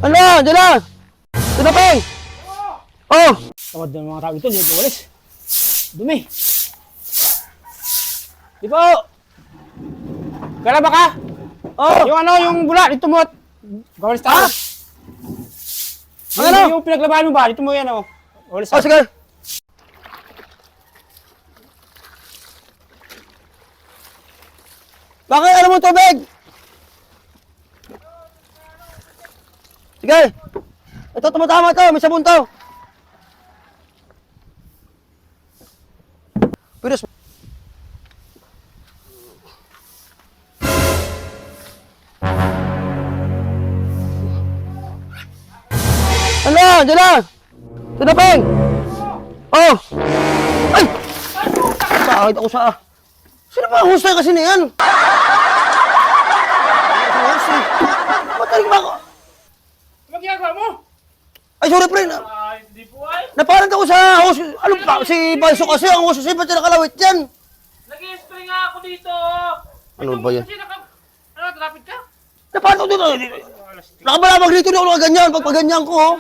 Ano? Diyan na! Diyan na, Peng! Oh! Tawad ng mga tao ito, hindi ko walis. Dumi. Di po! Kala ba ka? Oh! Yung ano, yung bula, dito mo at gawalis tayo. Ang ano? Yung pinaglabahan mo ba? Dito mo yan, oh. Walis Oh, tayo. sige! Bakit? Ano mo tubig? Sige! Ito, tumatama to. May sabon to. Pinos. Ano? Diyan na! Diyan na, Peng! Oh! Ay! Bakit ako sa... Sino ba ang hustay kasi na yan? Mataling ba ako? Ano ginagawa mo? Ay, sorry, pre. Hindi po ay. Naparad ako sa host. Ano ba? Si Balso kasi ang host. Ba't siya nakalawit yan? Nag-i-spray nga ako dito. Ano ba yan? Ano, traffic ka? Naparad ako dito. Nakabalabag dito na ako na ganyan. Pag ganyan ko, oh.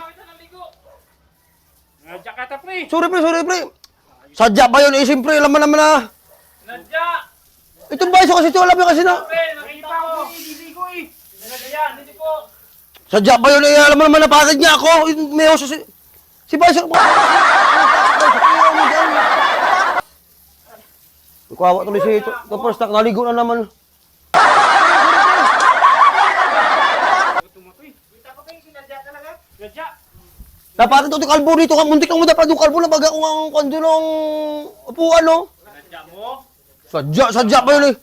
Nadya ka ta, pre. Sorry, pre. Sadya ba yun? Eh, siyempre, alam mo naman na. Nadya. Itong Balso kasi ito, alam mo kasi na. Pre, nakita ko. Hindi ko eh. Nadya, hindi ko. Sadya ba yun? Eh, alam mo naman na pakid niya ako. May host si... Si Balso. Kawawa tuloy si ito. Tapos naligo na naman. Nadya. Dapat ito kalbo dito. Muntik lang mo dapat yung kalbo na baga kung ang kondo ng upuan, no? Nadya mo. Sadya ba yun eh?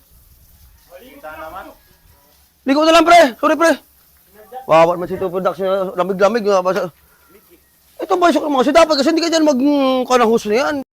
Ligo na lang, pre. Sorry, pre. Wawa naman si ito production. Lamig-lamig. Ito ba yung mga kasi dapat kasi hindi ka dyan mag-kanahus na yan.